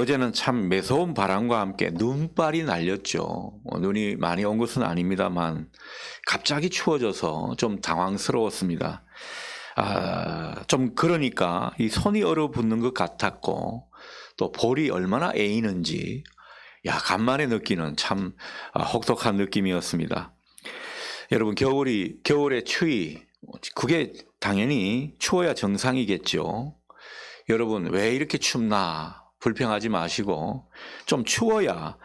어제는 참 매서운 바람과 함께 눈발이 날렸죠. 눈이 많이 온 것은 아닙니다만 갑자기 추워져서 좀 당황스러웠습니다. 좀 그러니까 이 손이 얼어붙는 것 같았고 또 볼이 얼마나 애이는지 간만에 느끼는 참 혹독한 느낌이었습니다. 여러분, 겨울의 추위, 그게 당연히 추워야 정상이겠죠. 여러분, 왜 이렇게 춥나 불평하지 마시고 좀 추워야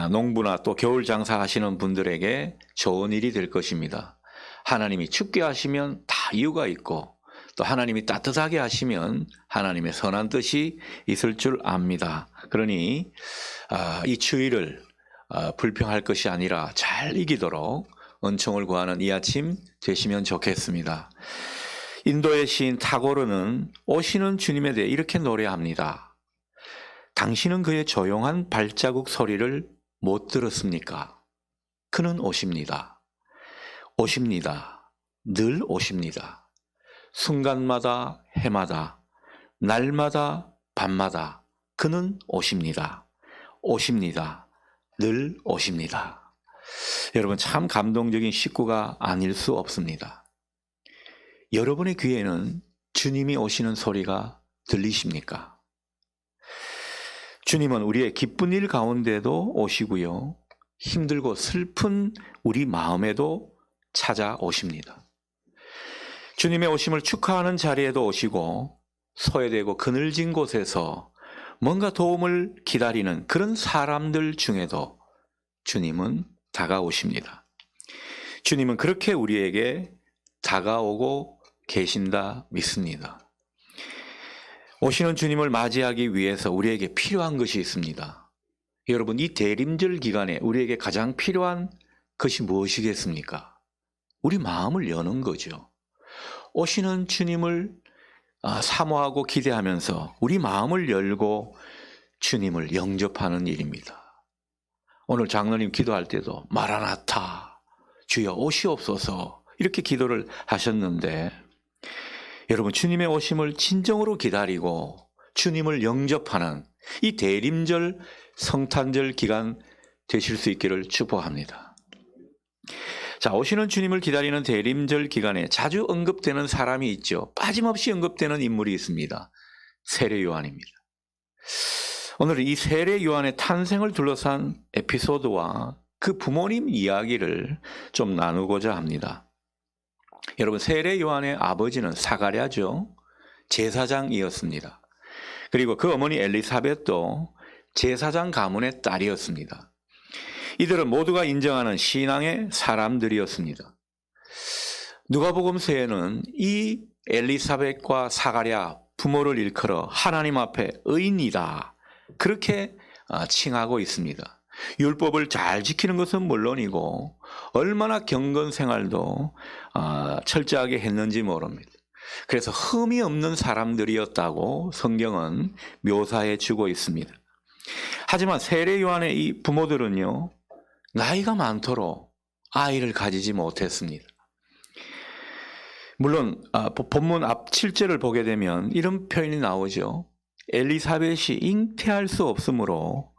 농부나 또 겨울 장사하시는 분들에게 좋은 일이 될 것입니다. 하나님이 춥게 하시면 다 이유가 있고 또 하나님이 따뜻하게 하시면 하나님의 선한 뜻이 있을 줄 압니다. 그러니 이 추위를 불평할 것이 아니라 잘 이기도록 은총을 구하는 이 아침 되시면 좋겠습니다. 인도의 시인 타고르는 오시는 주님에 대해 이렇게 노래합니다. 당신은 그의 조용한 발자국 소리를 못 들었습니까? 그는 오십니다. 오십니다. 늘 오십니다. 순간마다 해마다 날마다 밤마다 그는 오십니다. 오십니다. 늘 오십니다. 여러분, 참 감동적인 식구가 아닐 수 없습니다. 여러분의 귀에는 주님이 오시는 소리가 들리십니까? 주님은 우리의 기쁜 일 가운데도 오시고요. 힘들고 슬픈 우리 마음에도 찾아오십니다. 주님의 오심을 축하하는 자리에도 오시고 소외되고 그늘진 곳에서 뭔가 도움을 기다리는 그런 사람들 중에도 주님은 다가오십니다. 주님은 그렇게 우리에게 다가오고 계신다 믿습니다. 오시는 주님을 맞이하기 위해서 우리에게 필요한 것이 있습니다. 여러분, 이 대림절 기간에 우리에게 가장 필요한 것이 무엇이겠습니까? 우리 마음을 여는 거죠. 오시는 주님을 사모하고 기대하면서 우리 마음을 열고 주님을 영접하는 일입니다. 오늘 장로님 기도할 때도 마라나타, 주여 오시옵소서 이렇게 기도를 하셨는데 여러분, 주님의 오심을 진정으로 기다리고 주님을 영접하는 이 대림절 성탄절 기간 되실 수 있기를 축복합니다. 자, 오시는 주님을 기다리는 대림절 기간에 자주 언급되는 사람이 있죠. 빠짐없이 언급되는 인물이 있습니다. 세례 요한입니다. 오늘 이 세례 요한의 탄생을 둘러싼 에피소드와 그 부모님 이야기를 좀 나누고자 합니다. 여러분, 세례 요한의 아버지는 사가랴죠. 제사장이었습니다. 그리고 그 어머니 엘리사벳도 제사장 가문의 딸이었습니다. 이들은 모두가 인정하는 신앙의 사람들이었습니다. 누가복음서에는 이 엘리사벳과 사가랴 부모를 일컬어 하나님 앞에 의인이다 그렇게 칭하고 있습니다. 율법을 잘 지키는 것은 물론이고 얼마나 경건 생활도 철저하게 했는지 모릅니다. 그래서 흠이 없는 사람들이었다고 성경은 묘사해 주고 있습니다. 하지만 세례 요한의 이 부모들은요, 나이가 많도록 아이를 가지지 못했습니다. 물론 본문 앞 7절을 보게 되면 이런 표현이 나오죠. 엘리사벳이 잉태할 수 없으므로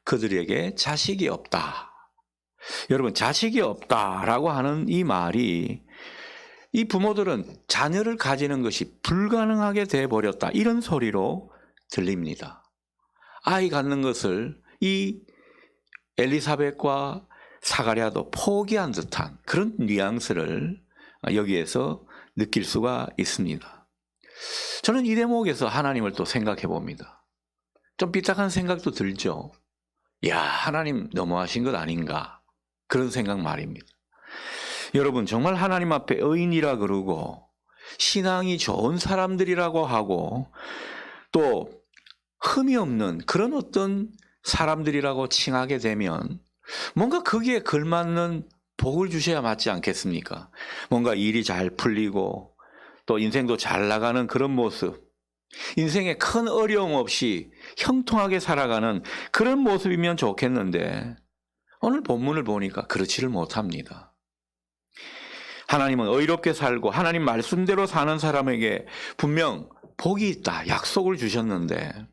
그들에게 자식이 없다. 여러분, 자식이 없다라고 하는 이 말이 이 부모들은 자녀를 가지는 것이 불가능하게 돼버렸다 이런 소리로 들립니다. 아이 갖는 것을 이 엘리사벳과 사가랴도 포기한 듯한 그런 뉘앙스를 여기에서 느낄 수가 있습니다. 저는 이 대목에서 하나님을 또 생각해 봅니다. 좀 삐딱한 생각도 들죠. 하나님 너무하신 것 아닌가 그런 생각 말입니다. 여러분, 정말 하나님 앞에 의인이라 그러고 신앙이 좋은 사람들이라고 하고 또 흠이 없는 그런 어떤 사람들이라고 칭하게 되면 뭔가 거기에 걸맞는 복을 주셔야 맞지 않겠습니까? 뭔가 일이 잘 풀리고 또 인생도 잘 나가는 그런 모습, 인생에 큰 어려움 없이 형통하게 살아가는 그런 모습이면 좋겠는데 오늘 본문을 보니까 그렇지를 못합니다. 하나님은 의롭게 살고 하나님 말씀대로 사는 사람에게 분명 복이 있다 약속을 주셨는데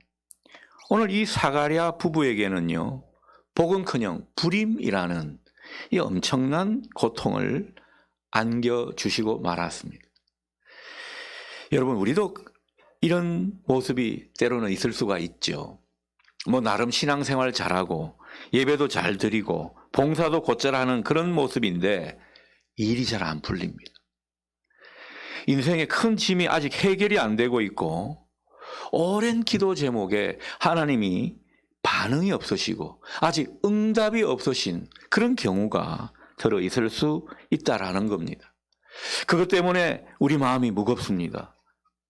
오늘 이 사가랴 부부에게는요, 복은커녕 불임이라는 이 엄청난 고통을 안겨주시고 말았습니다. 여러분, 우리도 이런 모습이 때로는 있을 수가 있죠. 뭐 나름 신앙생활 잘하고 예배도 잘 드리고 봉사도 곧잘 하는 그런 모습인데 일이 잘 안 풀립니다. 인생의 큰 짐이 아직 해결이 안 되고 있고 오랜 기도 제목에 하나님이 반응이 없으시고 아직 응답이 없으신 그런 경우가 들어 있을 수 있다라는 겁니다. 그것 때문에 우리 마음이 무겁습니다.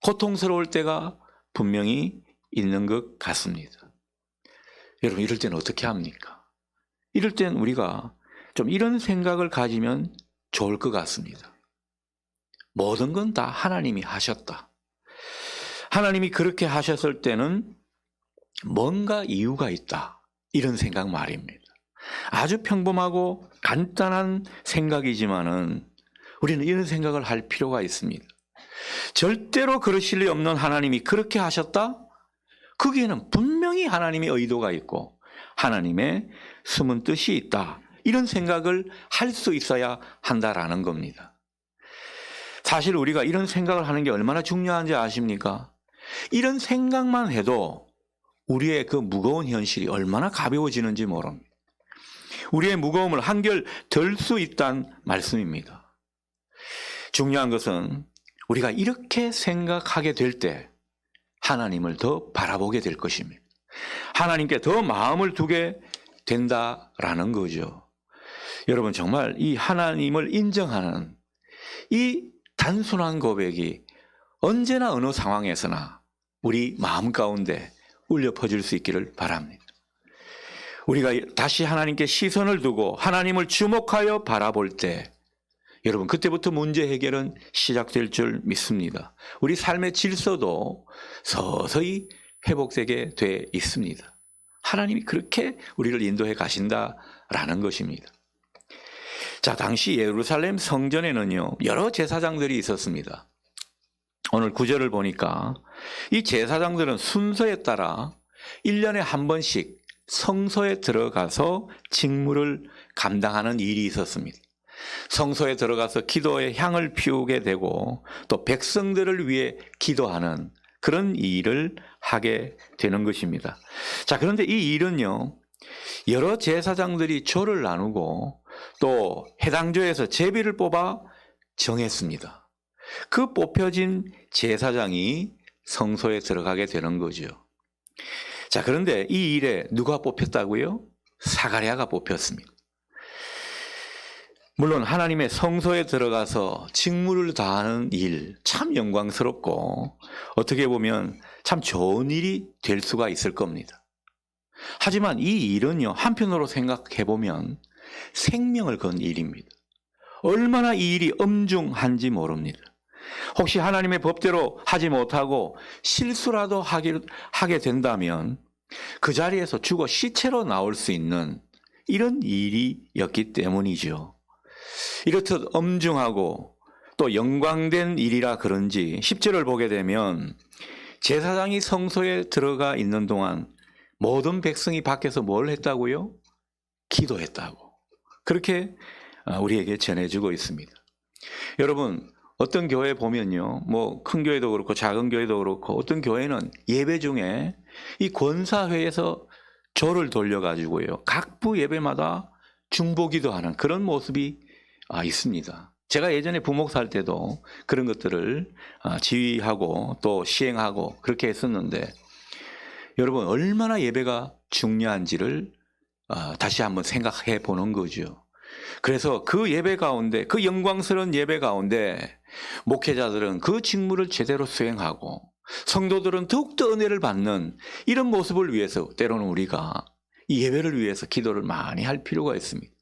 고통스러울 때가 분명히 있는 것 같습니다. 여러분, 이럴 때는 어떻게 합니까? 이럴 땐 우리가 좀 이런 생각을 가지면 좋을 것 같습니다. 모든 건 다 하나님이 하셨다. 하나님이 그렇게 하셨을 때는 뭔가 이유가 있다. 이런 생각 말입니다. 아주 평범하고 간단한 생각이지만은 우리는 이런 생각을 할 필요가 있습니다. 절대로 그러실 리 없는 하나님이 그렇게 하셨다? 거기에는 분명히 하나님의 의도가 있고 하나님의 숨은 뜻이 있다. 이런 생각을 할 수 있어야 한다라는 겁니다. 사실 우리가 이런 생각을 하는 게 얼마나 중요한지 아십니까? 이런 생각만 해도 우리의 그 무거운 현실이 얼마나 가벼워지는지 모릅니다. 우리의 무거움을 한결 덜 수 있다는 말씀입니다. 중요한 것은 우리가 이렇게 생각하게 될 때 하나님을 더 바라보게 될 것입니다. 하나님께 더 마음을 두게 된다라는 거죠. 여러분, 정말 이 하나님을 인정하는 이 단순한 고백이 언제나 어느 상황에서나 우리 마음 가운데 울려 퍼질 수 있기를 바랍니다. 우리가 다시 하나님께 시선을 두고 하나님을 주목하여 바라볼 때 여러분, 그때부터 문제 해결은 시작될 줄 믿습니다. 우리 삶의 질서도 서서히 회복되게 돼 있습니다. 하나님이 그렇게 우리를 인도해 가신다라는 것입니다. 자, 당시 예루살렘 성전에는요, 여러 제사장들이 있었습니다. 오늘 9절을 보니까 이 제사장들은 순서에 따라 1년에 한 번씩 성소에 들어가서 직무를 감당하는 일이 있었습니다. 성소에 들어가서 기도의 향을 피우게 되고 또 백성들을 위해 기도하는 그런 일을 하게 되는 것입니다. 자, 그런데 이 일은요, 여러 제사장들이 조를 나누고 또 해당 조에서 제비를 뽑아 정했습니다. 그 뽑혀진 제사장이 성소에 들어가게 되는 거죠. 자, 그런데 이 일에 누가 뽑혔다고요? 사가랴가 뽑혔습니다. 물론 하나님의 성소에 들어가서 직무를 다하는 일, 참 영광스럽고 어떻게 보면 참 좋은 일이 될 수가 있을 겁니다. 하지만 이 일은요, 한편으로 생각해 보면 생명을 건 일입니다. 얼마나 이 일이 엄중한지 모릅니다. 혹시 하나님의 법대로 하지 못하고 실수라도 하게 된다면 그 자리에서 죽어 시체로 나올 수 있는 이런 일이었기 때문이죠. 이렇듯 엄중하고 또 영광된 일이라 그런지 10절을 보게 되면 제사장이 성소에 들어가 있는 동안 모든 백성이 밖에서 뭘 했다고요? 기도했다고. 그렇게 우리에게 전해주고 있습니다. 여러분, 어떤 교회 보면요, 뭐 큰 교회도 그렇고 작은 교회도 그렇고 어떤 교회는 예배 중에 이 권사회에서 조를 돌려가지고요, 각 부 예배마다 중보기도 하는 그런 모습이 있습니다. 제가 예전에 부목사 할 때도 그런 것들을 지휘하고 또 시행하고 그렇게 했었는데 여러분, 얼마나 예배가 중요한지를 다시 한번 생각해 보는 거죠. 그래서 그 예배 가운데, 그 영광스러운 예배 가운데 목회자들은 그 직무를 제대로 수행하고 성도들은 더욱더 은혜를 받는 이런 모습을 위해서 때로는 우리가 이 예배를 위해서 기도를 많이 할 필요가 있습니다.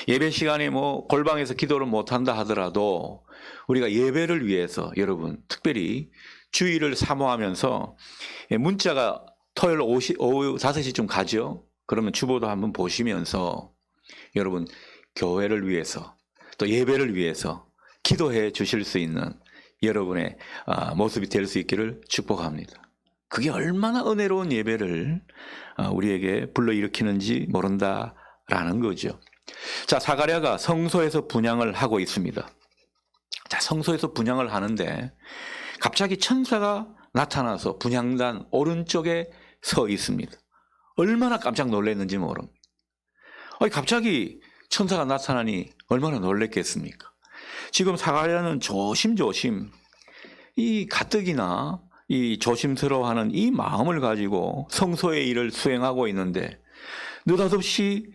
예배 시간에 뭐 골방에서 기도를 못한다 하더라도 우리가 예배를 위해서 여러분 특별히 주의를 사모하면서 문자가 토요일 오후 5시쯤 가죠. 그러면 주보도 한번 보시면서 여러분 교회를 위해서 또 예배를 위해서 기도해 주실 수 있는 여러분의 모습이 될 수 있기를 축복합니다. 그게 얼마나 은혜로운 예배를 우리에게 불러일으키는지 모른다라는 거죠. 자, 사가랴가 성소에서 분향을 하고 있습니다. 자, 성소에서 분향을 하는데 갑자기 천사가 나타나서 분향단 오른쪽에 서 있습니다. 얼마나 깜짝 놀랐는지 모릅니다. 갑자기 천사가 나타나니 얼마나 놀랬겠습니까? 지금 사가랴는 조심조심 이 가뜩이나 이 조심스러워하는 이 마음을 가지고 성소의 일을 수행하고 있는데 느닷없이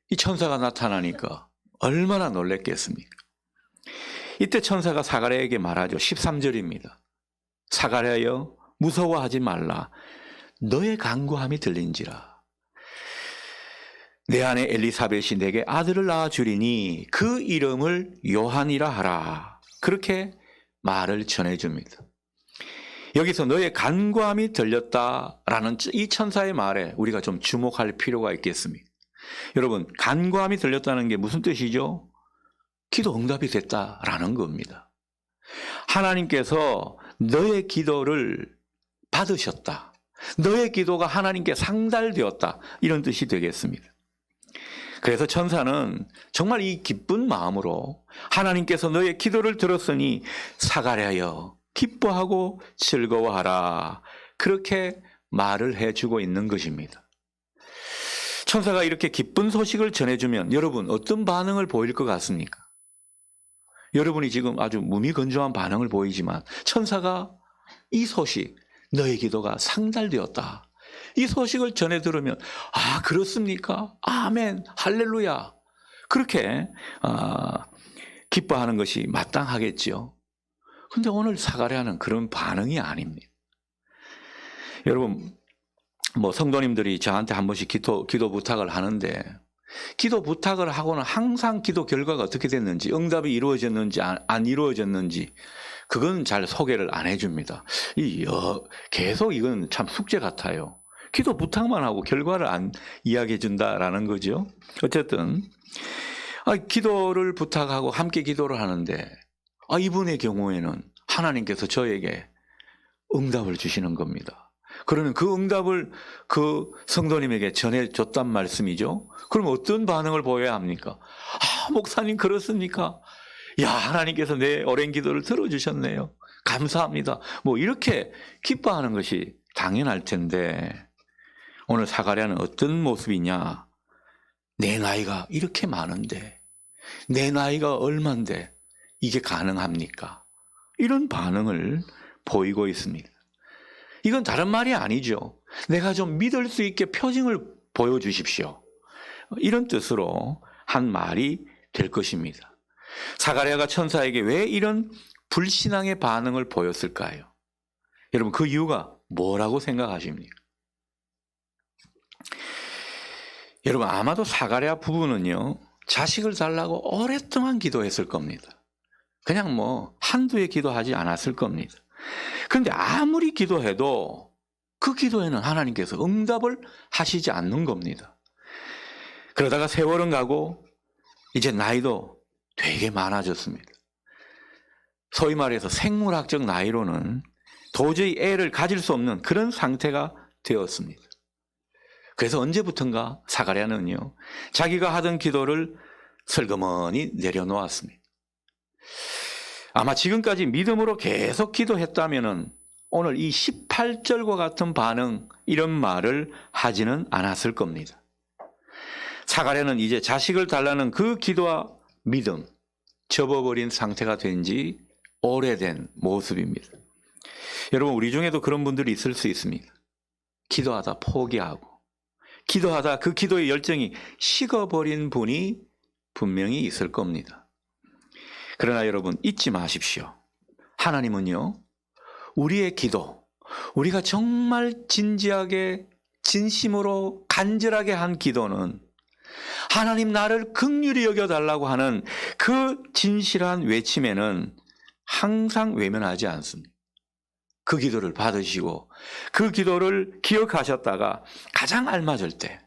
이 천사가 나타나니까 얼마나 놀랬겠습니까? 이때 천사가 사가랴에게 말하죠. 13절입니다. 사가랴여 무서워하지 말라. 너의 간구함이 들린지라. 내 아내 엘리사벳이 내게 아들을 낳아주리니 그 이름을 요한이라 하라. 그렇게 말을 전해줍니다. 여기서 너의 간구함이 들렸다라는 이 천사의 말에 우리가 좀 주목할 필요가 있겠습니다. 여러분, 간구함이 들렸다는 게 무슨 뜻이죠? 기도 응답이 됐다라는 겁니다. 하나님께서 너의 기도를 받으셨다. 너의 기도가 하나님께 상달되었다. 이런 뜻이 되겠습니다. 그래서 천사는 정말 이 기쁜 마음으로 하나님께서 너의 기도를 들었으니 사가랴여 기뻐하고 즐거워하라. 그렇게 말을 해주고 있는 것입니다. 천사가 이렇게 기쁜 소식을 전해주면 여러분 어떤 반응을 보일 것 같습니까? 여러분이 지금 아주 무미건조한 반응을 보이지만 천사가 이 소식, 너의 기도가 상달되었다. 이 소식을 전해 들으면 그렇습니까? 아멘, 할렐루야. 그렇게 기뻐하는 것이 마땅하겠죠. 근데 오늘 사가랴는 그런 반응이 아닙니다. 여러분, 성도님들이 저한테 한 번씩 기도 부탁을 하는데 기도 부탁을 하고는 항상 기도 결과가 어떻게 됐는지, 응답이 이루어졌는지 안 이루어졌는지 그건 잘 소개를 안 해줍니다. 계속 이건 참 숙제 같아요. 기도 부탁만 하고 결과를 안 이야기해 준다라는 거죠. 어쨌든 기도를 부탁하고 함께 기도를 하는데 이분의 경우에는 하나님께서 저에게 응답을 주시는 겁니다. 그러면 그 응답을 그 성도님에게 전해줬단 말씀이죠. 그럼 어떤 반응을 보여야 합니까? 목사님 그렇습니까? 하나님께서 내 오랜 기도를 들어주셨네요. 감사합니다. 이렇게 기뻐하는 것이 당연할 텐데 오늘 사가랴는 어떤 모습이냐? 내 나이가 이렇게 많은데 내 나이가 얼만데 이게 가능합니까? 이런 반응을 보이고 있습니다. 이건 다른 말이 아니죠. 내가 좀 믿을 수 있게 표징을 보여주십시오. 이런 뜻으로 한 말이 될 것입니다. 사가랴가 천사에게 왜 이런 불신앙의 반응을 보였을까요? 여러분, 그 이유가 뭐라고 생각하십니까? 여러분, 아마도 사가랴 부부는요, 자식을 달라고 오랫동안 기도했을 겁니다. 그냥 한두 해 기도하지 않았을 겁니다. 그런데 아무리 기도해도 그 기도에는 하나님께서 응답을 하시지 않는 겁니다. 그러다가 세월은 가고 이제 나이도 되게 많아졌습니다. 소위 말해서 생물학적 나이로는 도저히 애를 가질 수 없는 그런 상태가 되었습니다. 그래서 언제부턴가 사가랴는요, 자기가 하던 기도를 슬그머니 내려놓았습니다. 아마 지금까지 믿음으로 계속 기도했다면 오늘 이 18절과 같은 반응, 이런 말을 하지는 않았을 겁니다. 사가랴는 이제 자식을 달라는 그 기도와 믿음, 접어버린 상태가 된 지 오래된 모습입니다. 여러분, 우리 중에도 그런 분들이 있을 수 있습니다. 기도하다 포기하고 기도하다 그 기도의 열정이 식어버린 분이 분명히 있을 겁니다. 그러나 여러분, 잊지 마십시오. 하나님은요, 우리의 기도, 우리가 정말 진지하게 진심으로 간절하게 한 기도는 하나님 나를 긍휼히 여겨달라고 하는 그 진실한 외침에는 항상 외면하지 않습니다. 그 기도를 받으시고 그 기도를 기억하셨다가 가장 알맞을 때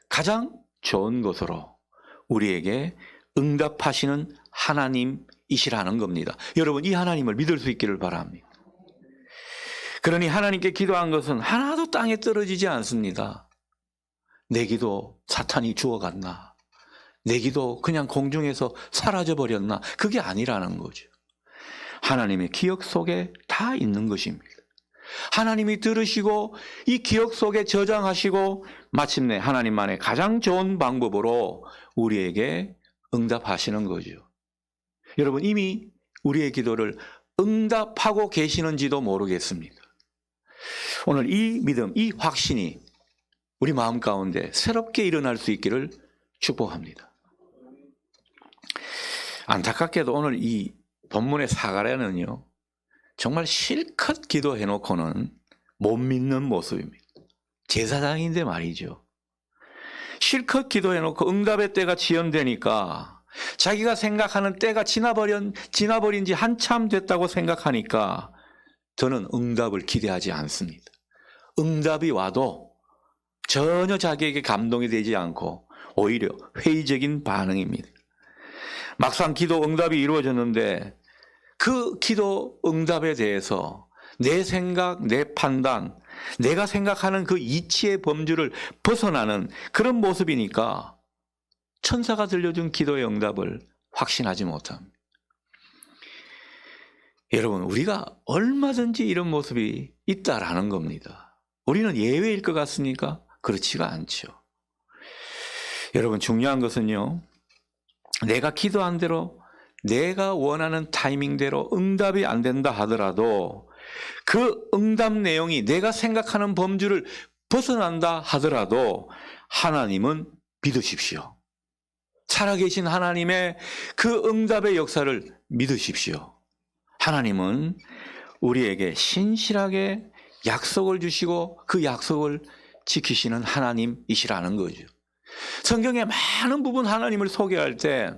가장 좋은 것으로 우리에게 응답하시는 하나님이시라는 겁니다. 여러분, 이 하나님을 믿을 수 있기를 바랍니다. 그러니 하나님께 기도한 것은 하나도 땅에 떨어지지 않습니다. 내 기도 사탄이 주워갔나? 내 기도 그냥 공중에서 사라져버렸나? 그게 아니라는 거죠. 하나님의 기억 속에 다 있는 것입니다. 하나님이 들으시고 이 기억 속에 저장하시고 마침내 하나님만의 가장 좋은 방법으로 우리에게 응답하시는 거죠. 여러분, 이미 우리의 기도를 응답하고 계시는지도 모르겠습니다. 오늘 이 믿음, 이 확신이 우리 마음 가운데 새롭게 일어날 수 있기를 축복합니다. 안타깝게도 오늘 이 본문의 사가랴는요, 정말 실컷 기도해놓고는 못 믿는 모습입니다. 제사장인데 말이죠. 실컷 기도해놓고 응답의 때가 지연되니까 자기가 생각하는 때가 지나버린 지 한참 됐다고 생각하니까 저는 응답을 기대하지 않습니다. 응답이 와도 전혀 자기에게 감동이 되지 않고 오히려 회의적인 반응입니다. 막상 기도 응답이 이루어졌는데 그 기도 응답에 대해서 내 생각, 내 판단, 내가 생각하는 그 이치의 범주를 벗어나는 그런 모습이니까 천사가 들려준 기도의 응답을 확신하지 못합니다. 여러분, 우리가 얼마든지 이런 모습이 있다라는 겁니다. 우리는 예외일 것 같습니까? 그렇지가 않죠. 여러분, 중요한 것은요, 내가 기도한 대로 내가 원하는 타이밍대로 응답이 안 된다 하더라도 그 응답 내용이 내가 생각하는 범주를 벗어난다 하더라도 하나님은 믿으십시오. 살아계신 하나님의 그 응답의 역사를 믿으십시오. 하나님은 우리에게 신실하게 약속을 주시고 그 약속을 지키시는 하나님이시라는 거죠. 성경의 많은 부분 하나님을 소개할 때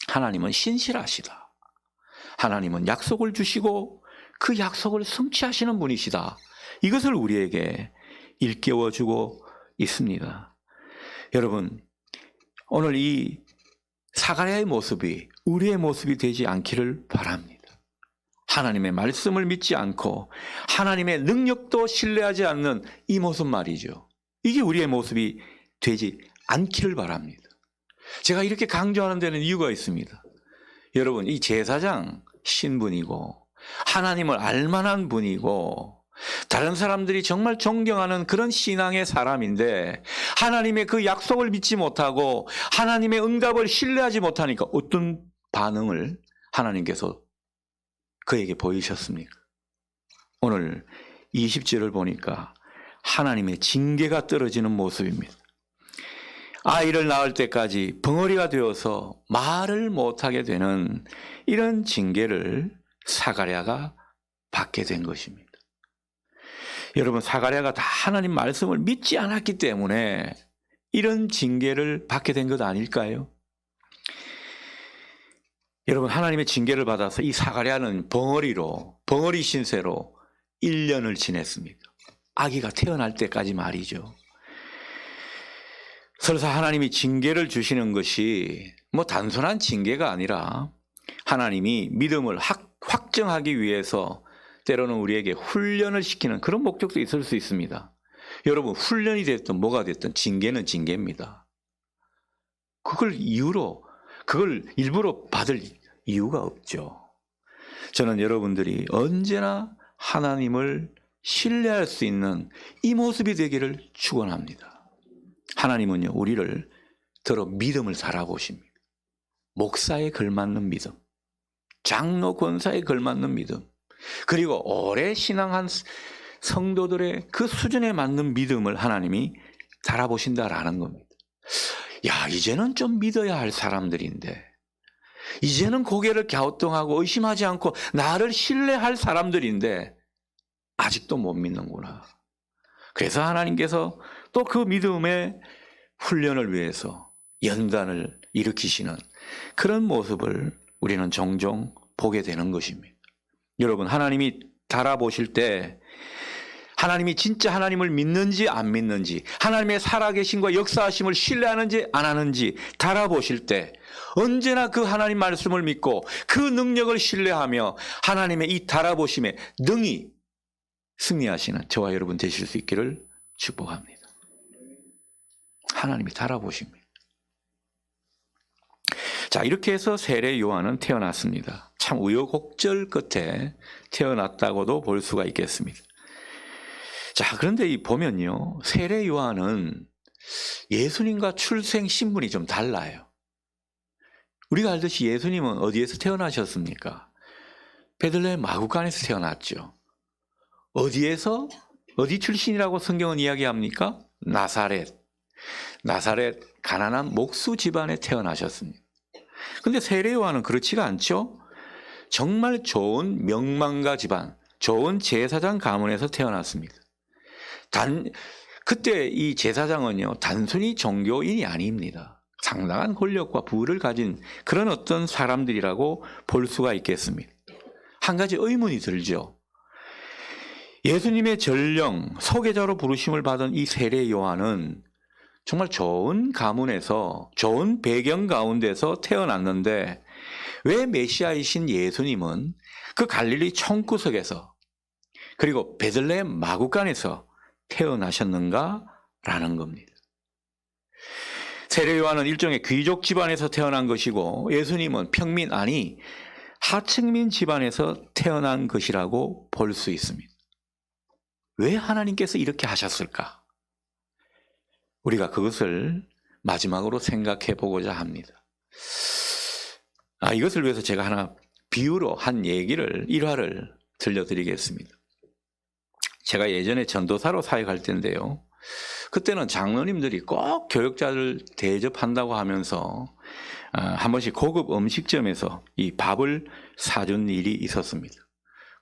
하나님은 신실하시다. 하나님은 약속을 주시고 그 약속을 성취하시는 분이시다. 이것을 우리에게 일깨워주고 있습니다. 여러분, 오늘 이 사가랴의 모습이 우리의 모습이 되지 않기를 바랍니다. 하나님의 말씀을 믿지 않고 하나님의 능력도 신뢰하지 않는 이 모습 말이죠. 이게 우리의 모습이 되지 않기를 바랍니다. 제가 이렇게 강조하는 데는 이유가 있습니다. 여러분, 이 제사장 신분이고 하나님을 알만한 분이고 다른 사람들이 정말 존경하는 그런 신앙의 사람인데 하나님의 그 약속을 믿지 못하고 하나님의 응답을 신뢰하지 못하니까 어떤 반응을 하나님께서 그에게 보이셨습니까? 오늘 20절을 보니까 하나님의 징계가 떨어지는 모습입니다. 아이를 낳을 때까지 벙어리가 되어서 말을 못하게 되는 이런 징계를 사가랴가 받게 된 것입니다. 여러분, 사가랴가 다 하나님 말씀을 믿지 않았기 때문에 이런 징계를 받게 된 것 아닐까요? 여러분, 하나님의 징계를 받아서 이 사가랴는 벙어리 신세로 1년을 지냈습니다. 아기가 태어날 때까지 말이죠. 설사 하나님이 징계를 주시는 것이 단순한 징계가 아니라 하나님이 믿음을 확정하기 위해서 때로는 우리에게 훈련을 시키는 그런 목적도 있을 수 있습니다. 여러분, 훈련이 됐든 뭐가 됐든 징계는 징계입니다. 그걸 일부러 받을 이유가 없죠. 저는 여러분들이 언제나 하나님을 신뢰할 수 있는 이 모습이 되기를 축원합니다. 하나님은요, 우리를 더러 믿음을 살아보십니다. 목사에 걸맞는 믿음, 장로 권사에 걸맞는 믿음, 그리고 오래 신앙한 성도들의 그 수준에 맞는 믿음을 하나님이 달아보신다라는 겁니다. 야, 이제는 좀 믿어야 할 사람들인데, 이제는 고개를 갸우뚱하고 의심하지 않고 나를 신뢰할 사람들인데 아직도 못 믿는구나. 그래서 하나님께서 또 그 믿음의 훈련을 위해서 연단을 일으키시는 그런 모습을 우리는 종종 보게 되는 것입니다. 여러분, 하나님이 달아보실 때 하나님이 진짜 하나님을 믿는지 안 믿는지, 하나님의 살아계심과 역사하심을 신뢰하는지 안 하는지 달아보실 때 언제나 그 하나님 말씀을 믿고 그 능력을 신뢰하며 하나님의 이 달아보심에 능히 승리하시는 저와 여러분 되실 수 있기를 축복합니다. 하나님이 달아보십니다. 자, 이렇게 해서 세례 요한은 태어났습니다. 참 우여곡절 끝에 태어났다고도 볼 수가 있겠습니다. 자, 그런데 보면요, 세례 요한은 예수님과 출생 신분이 좀 달라요. 우리가 알듯이 예수님은 어디에서 태어나셨습니까? 베들레헴 마구간에서 태어났죠. 어디에서? 어디 출신이라고 성경은 이야기합니까? 나사렛. 나사렛 가난한 목수 집안에 태어나셨습니다. 근데 세례 요한은 그렇지가 않죠. 정말 좋은 명망가 집안, 좋은 제사장 가문에서 태어났습니다. 그때 이 제사장은요, 단순히 종교인이 아닙니다. 상당한 권력과 부를 가진 그런 어떤 사람들이라고 볼 수가 있겠습니다. 한 가지 의문이 들죠. 예수님의 전령, 소개자로 부르심을 받은 이 세례 요한은 정말 좋은 가문에서, 좋은 배경 가운데서 태어났는데 왜 메시아이신 예수님은 그 갈릴리 총구석에서 그리고 베들레헴 마구간에서 태어나셨는가라는 겁니다. 세례 요한은 일종의 귀족 집안에서 태어난 것이고 예수님은 평민, 아니 하층민 집안에서 태어난 것이라고 볼 수 있습니다. 왜 하나님께서 이렇게 하셨을까? 우리가 그것을 마지막으로 생각해 보고자 합니다. 이것을 위해서 제가 하나 비유로 한 얘기를, 일화를 들려드리겠습니다. 제가 예전에 전도사로 사역할 때인데요. 그때는 장로님들이 꼭 교역자를 대접한다고 하면서 한 번씩 고급 음식점에서 이 밥을 사준 일이 있었습니다.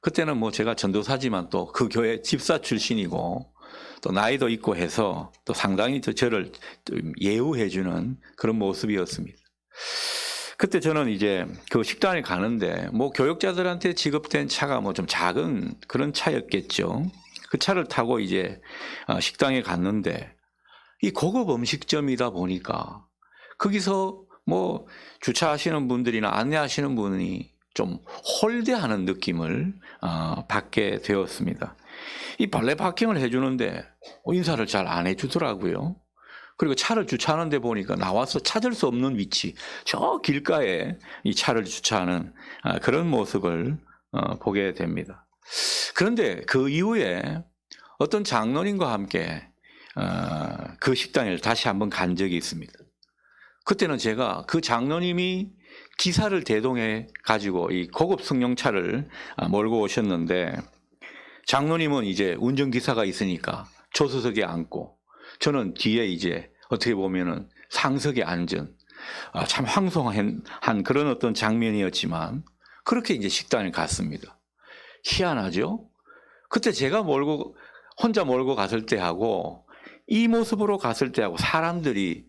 그때는 제가 전도사지만 또 그 교회 집사 출신이고 또 나이도 있고 해서 또 상당히 저를 예우해주는 그런 모습이었습니다. 그때 저는 이제 그 식당에 가는데 교역자들한테 지급된 차가 좀 작은 그런 차였겠죠. 그 차를 타고 이제 식당에 갔는데 이 고급 음식점이다 보니까 거기서 주차하시는 분들이나 안내하시는 분이 좀 홀대하는 느낌을 받게 되었습니다. 이 발레 파킹을 해주는데 인사를 잘 안 해주더라고요. 그리고 차를 주차하는 데 보니까 나와서 찾을 수 없는 위치, 저 길가에 이 차를 주차하는 그런 모습을 보게 됩니다. 그런데 그 이후에 어떤 장로님과 함께 그 식당에 다시 한번 간 적이 있습니다. 그때는 제가 그 장로님이 기사를 대동해 가지고 이 고급 승용차를 몰고 오셨는데 장로님은 이제 운전기사가 있으니까 조수석에 앉고 저는 뒤에 이제 어떻게 보면은 상석에 앉은 참 황송한 그런 어떤 장면이었지만 그렇게 이제 식당에 갔습니다. 희한하죠? 그때 제가 혼자 몰고 갔을 때하고 이 모습으로 갔을 때하고 사람들이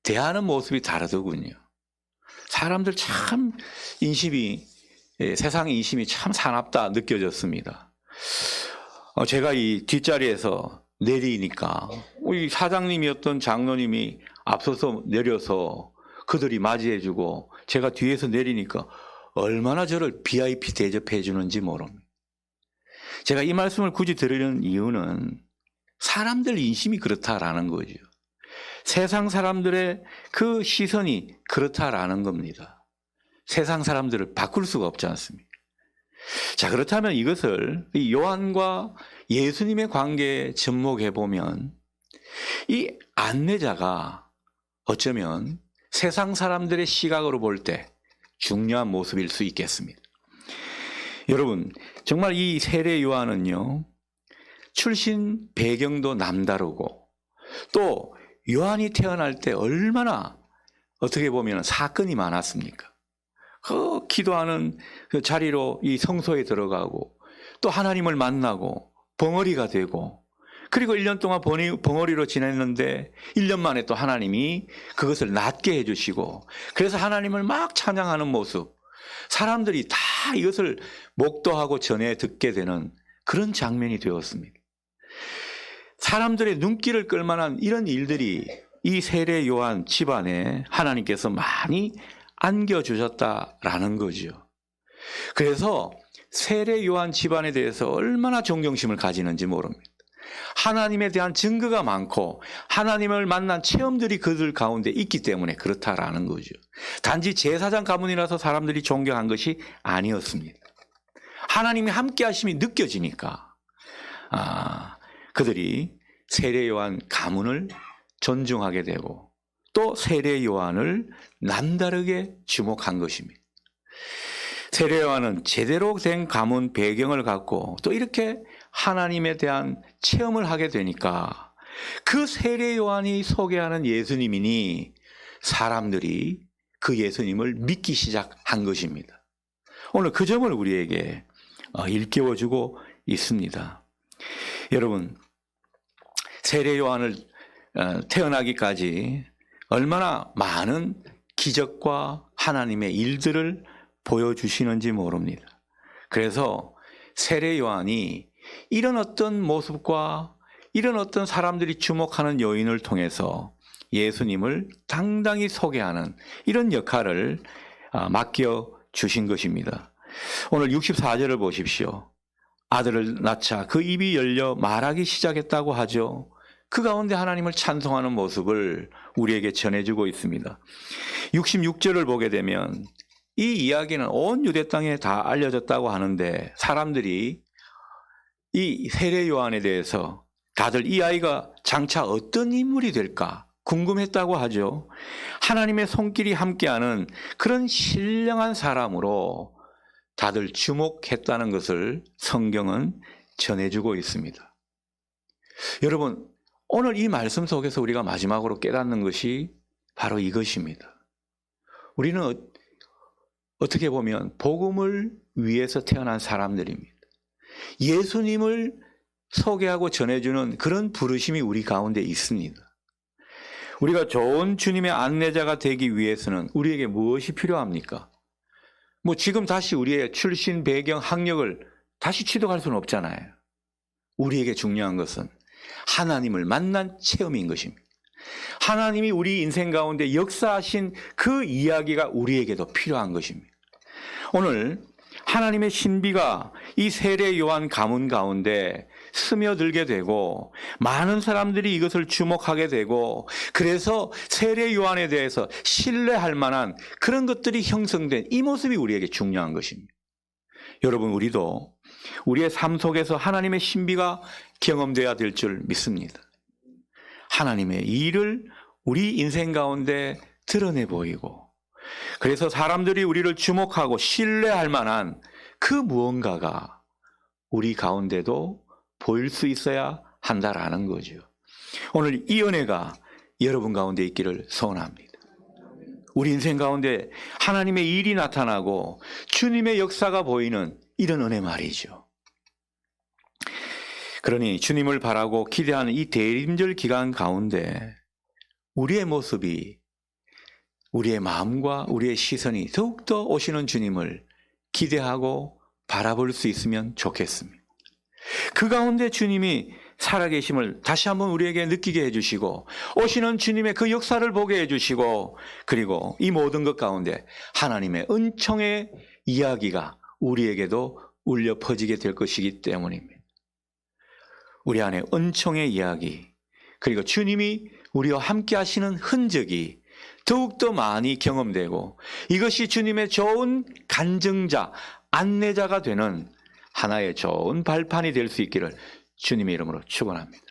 대하는 모습이 다르더군요. 사람들 참 세상 인심이 참 사납다 느껴졌습니다. 제가 이 뒷자리에서 내리니까 우리 사장님이었던 장로님이 앞서서 내려서 그들이 맞이해주고 제가 뒤에서 내리니까 얼마나 저를 VIP 대접해 주는지 모릅니다. 제가 이 말씀을 굳이 드리는 이유는 사람들 인심이 그렇다라는 거죠. 세상 사람들의 그 시선이 그렇다라는 겁니다. 세상 사람들을 바꿀 수가 없지 않습니까? 자, 그렇다면 이것을 이 요한과 예수님의 관계에 접목해 보면 이 안내자가 어쩌면 세상 사람들의 시각으로 볼 때 중요한 모습일 수 있겠습니다. 여러분, 정말 이 세례 요한은요, 출신 배경도 남다르고 또 요한이 태어날 때 얼마나 어떻게 보면 사건이 많았습니까? 기도하는 그 자리로 이 성소에 들어가고 또 하나님을 만나고 벙어리가 되고 그리고 1년 동안 벙어리로 지냈는데 1년 만에 또 하나님이 그것을 낫게 해주시고 그래서 하나님을 막 찬양하는 모습, 사람들이 다 이것을 목도하고 전해 듣게 되는 그런 장면이 되었습니다. 사람들의 눈길을 끌만한 이런 일들이 이 세례 요한 집안에 하나님께서 많이 안겨주셨다라는 거죠. 그래서 세례 요한 집안에 대해서 얼마나 존경심을 가지는지 모릅니다. 하나님에 대한 증거가 많고 하나님을 만난 체험들이 그들 가운데 있기 때문에 그렇다라는 거죠. 단지 제사장 가문이라서 사람들이 존경한 것이 아니었습니다. 하나님이 함께 하심이 느껴지니까 그들이 세례 요한 가문을 존중하게 되고 또 세례 요한을 남다르게 주목한 것입니다. 세례 요한은 제대로 된 가문 배경을 갖고 또 이렇게 하나님에 대한 체험을 하게 되니까 그 세례 요한이 소개하는 예수님이니 사람들이 그 예수님을 믿기 시작한 것입니다. 오늘 그 점을 우리에게 일깨워주고 있습니다. 여러분, 세례 요한을 태어나기까지 얼마나 많은 기적과 하나님의 일들을 보여주시는지 모릅니다. 그래서 세례 요한이 이런 어떤 모습과 이런 어떤 사람들이 주목하는 요인을 통해서 예수님을 당당히 소개하는 이런 역할을 맡겨주신 것입니다. 오늘 64절을 보십시오. 아들을 낳자 그 입이 열려 말하기 시작했다고 하죠. 그 가운데 하나님을 찬송하는 모습을 우리에게 전해주고 있습니다. 66절을 보게 되면 이 이야기는 온 유대 땅에 다 알려졌다고 하는데 사람들이 이 세례 요한에 대해서 다들 이 아이가 장차 어떤 인물이 될까 궁금했다고 하죠. 하나님의 손길이 함께하는 그런 신령한 사람으로 다들 주목했다는 것을 성경은 전해주고 있습니다. 여러분, 오늘 이 말씀 속에서 우리가 마지막으로 깨닫는 것이 바로 이것입니다. 우리는 어떻게 보면 복음을 위해서 태어난 사람들입니다. 예수님을 소개하고 전해주는 그런 부르심이 우리 가운데 있습니다. 우리가 좋은 주님의 안내자가 되기 위해서는 우리에게 무엇이 필요합니까? 지금 다시 우리의 출신, 배경, 학력을 다시 취득할 수는 없잖아요. 우리에게 중요한 것은 하나님을 만난 체험인 것입니다. 하나님이 우리 인생 가운데 역사하신 그 이야기가 우리에게도 필요한 것입니다. 오늘 하나님의 신비가 이 세례 요한 가문 가운데 스며들게 되고 많은 사람들이 이것을 주목하게 되고 그래서 세례 요한에 대해서 신뢰할 만한 그런 것들이 형성된 이 모습이 우리에게 중요한 것입니다. 여러분, 우리도 우리의 삶 속에서 하나님의 신비가 경험되어야 될 줄 믿습니다. 하나님의 일을 우리 인생 가운데 드러내 보이고 그래서 사람들이 우리를 주목하고 신뢰할 만한 그 무언가가 우리 가운데도 보일 수 있어야 한다라는 거죠. 오늘 이 은혜가 여러분 가운데 있기를 소원합니다. 우리 인생 가운데 하나님의 일이 나타나고 주님의 역사가 보이는 이런 은혜 말이죠. 그러니 주님을 바라고 기대하는 이 대림절 기간 가운데 우리의 모습이, 우리의 마음과 우리의 시선이 더욱더 오시는 주님을 기대하고 바라볼 수 있으면 좋겠습니다. 그 가운데 주님이 살아계심을 다시 한번 우리에게 느끼게 해주시고 오시는 주님의 그 역사를 보게 해주시고 그리고 이 모든 것 가운데 하나님의 은총의 이야기가 우리에게도 울려 퍼지게 될 것이기 때문입니다. 우리 안에 은총의 이야기 그리고 주님이 우리와 함께 하시는 흔적이 더욱더 많이 경험되고 이것이 주님의 좋은 간증자, 안내자가 되는 하나의 좋은 발판이 될 수 있기를 주님의 이름으로 축원합니다.